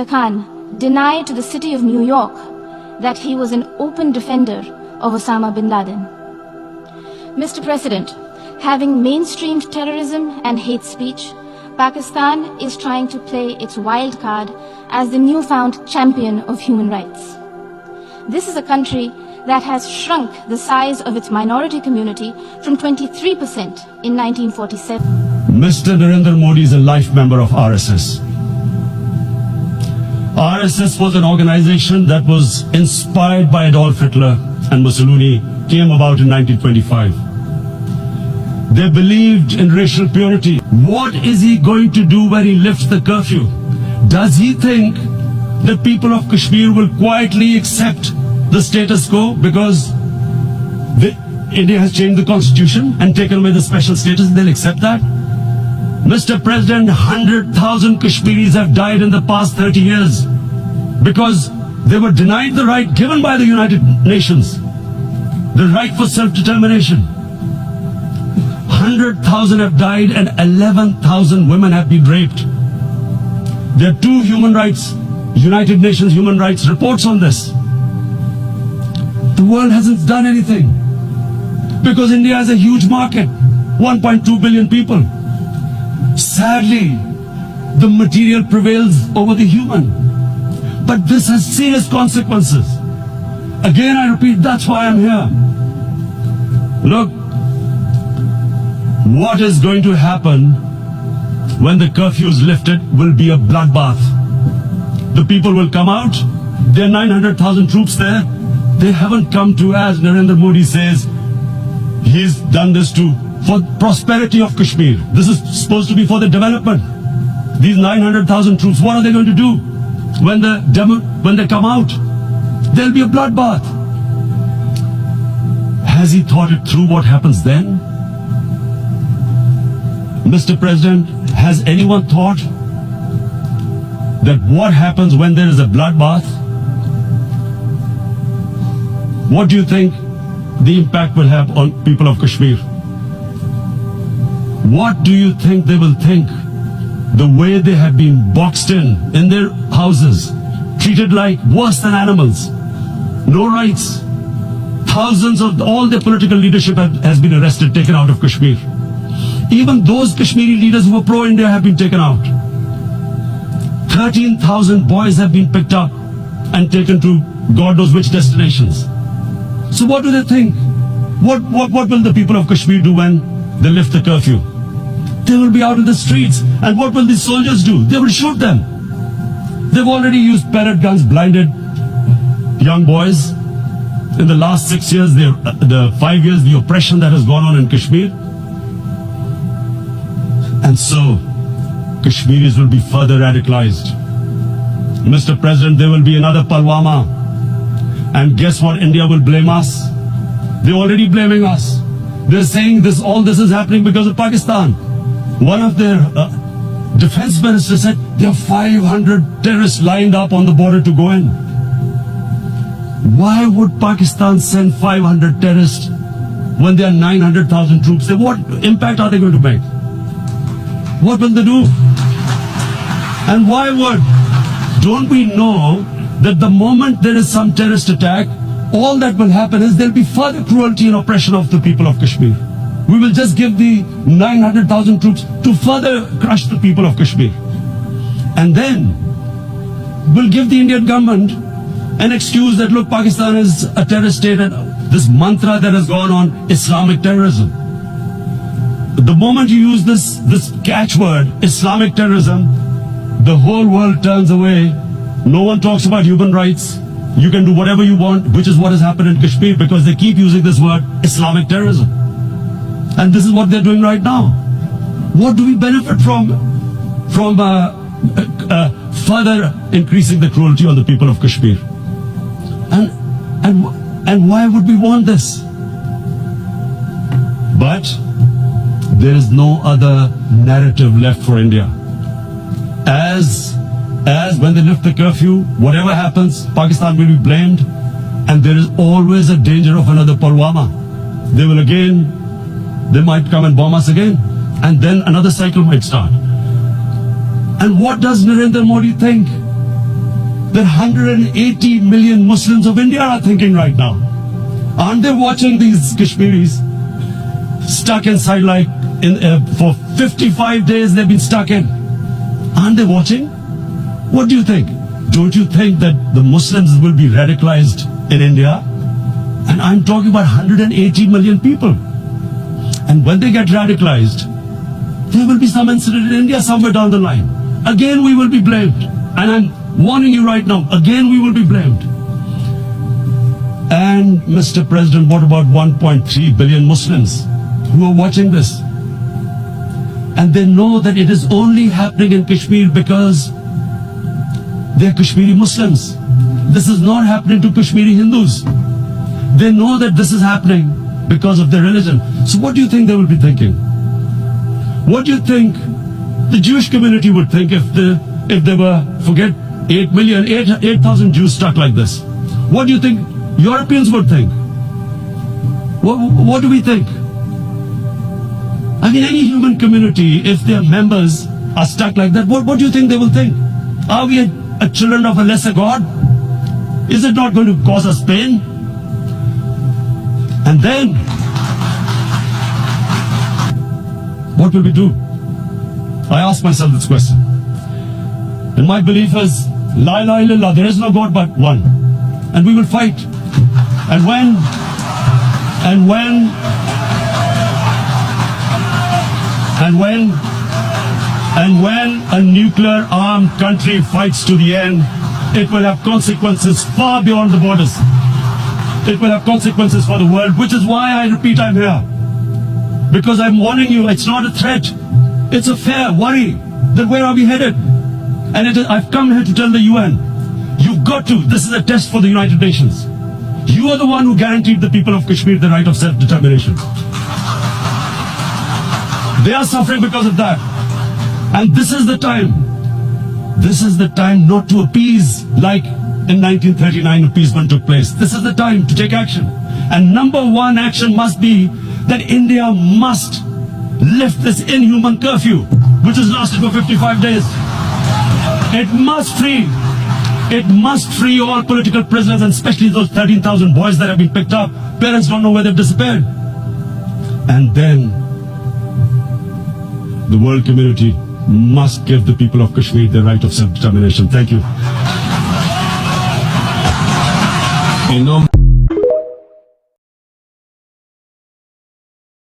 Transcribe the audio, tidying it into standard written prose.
Mr. Khan denied to the city of New York that he was an open defender of Osama bin Laden. Mr. President, having mainstreamed terrorism and hate speech, Pakistan is trying to play its wild card as the newfound champion of human rights. This is a country that has shrunk the size of its minority community from 23% in 1947. Mr. Narendra Modi is a life member of RSS. RSS was an organization that was inspired by Adolf Hitler and Mussolini, came about in 1925. They believed in racial purity. What is he going to do when he lifts the curfew? Does he think the people of Kashmir will quietly accept the status quo because India has changed the constitution and taken away the special status? They'll accept that? Mr. President, 100,000 Kashmiris have died in the past 30 years because they were denied the right given by the United Nations, the right for self-determination. 100,000 have died and 11,000 women have been raped. There are two United Nations human rights reports on this. The world hasn't done anything because India has a huge market, 1.2 billion people. Sadly, the material prevails over the human. But this has serious consequences. Again, I repeat, that's why I'm here. Look, what is going to happen when the curfew is lifted will be a bloodbath. The people will come out. There are 900,000 troops there. They haven't come to, as Narendra Modi says, he's done this for prosperity of Kashmir. This is supposed to be for the development. These 900,000 troops, what are they going to do when they come out? There'll be a bloodbath. Has he thought it through what happens then? Mr. President, has anyone thought that what happens when there is a bloodbath? What do you think the impact will have on people of Kashmir? What do you think they will think? The way they have been boxed in their houses, treated like worse than animals, no rights. Thousands of all their political leadership has been arrested, taken out of Kashmir. Even those Kashmiri leaders who were pro-India have been taken out. 13,000 boys have been picked up and taken to God knows which destinations. So what do they think? What will the people of Kashmir do when they lift the curfew? They will be out in the streets. And what will these soldiers do? They will shoot them. They've already used pellet guns, blinded young boys. In the last 6 years, the 5 years, the oppression that has gone on in Kashmir. And so, Kashmiris will be further radicalized. Mr. President, there will be another Pulwama. And guess what? India will blame us. They're already blaming us. They're saying all this is happening because of Pakistan. One of their defense ministers said there are 500 terrorists lined up on the border to go in. Why would Pakistan send 500 terrorists when there are 900,000 troops there? What impact are they going to make? What will they do? And why would? Don't we know that the moment there is some terrorist attack, all that will happen is there'll be further cruelty and oppression of the people of Kashmir. We will just give the 900,000 troops to further crush the people of Kashmir. And then we'll give the Indian government an excuse that, look, Pakistan is a terrorist state, and this mantra that has gone on, Islamic terrorism. The moment you use this catchword, Islamic terrorism, the whole world turns away. No one talks about human rights. You can do whatever you want, which is what has happened in Kashmir, because they keep using this word, Islamic terrorism. And this is what they're doing right now. What do we benefit from further increasing the cruelty on the people of Kashmir? And why would we want this? But there is no other narrative left for India. As when they lift the curfew, whatever happens, Pakistan will be blamed, and there is always a danger of another Pulwama. They might come and bomb us again, and then another cycle might start. And what does Narendra Modi think? that 180 million Muslims of India are thinking right now? Aren't they watching these Kashmiris stuck inside for 55 days they've been stuck in? Aren't they watching? What do you think? Don't you think that the Muslims will be radicalized in India? And I'm talking about 180 million people. And when they get radicalized, there will be some incident in India somewhere down the line. Again, we will be blamed. And I'm warning you right now, again, we will be blamed. And Mr. President, what about 1.3 billion Muslims who are watching this? And they know that it is only happening in Kashmir because they're Kashmiri Muslims. This is not happening to Kashmiri Hindus. They know that this is happening because of their religion. So what do you think they will be thinking? What do you think the Jewish community would think if they were, forget 8,000 Jews stuck like this? What do you think Europeans would think? What do we think? I mean, any human community, if their members are stuck like that, what do you think they will think? Are we a children of a lesser God? Is it not going to cause us pain? And then, what will we do? I ask myself this question. And my belief is, La ilaha illallah, there is no God but one. And we will fight. And when a nuclear armed country fights to the end, it will have consequences far beyond the borders. It will have consequences for the world, which is why I repeat I'm here. Because I'm warning you, it's not a threat. It's a fair worry that where are we headed? And I've come here to tell the UN, you've got to, this is a test for the United Nations. You are the one who guaranteed the people of Kashmir the right of self-determination. They are suffering because of that. And this is the time. This is the time not to appease like in 1939 appeasement took place. This is the time to take action. And number one action must be that India must lift this inhuman curfew, which has lasted for 55 days. It must free all political prisoners, and especially those 13,000 boys that have been picked up. Parents don't know where they've disappeared. And then the world community must give the people of Kashmir the right of self-determination. Thank you.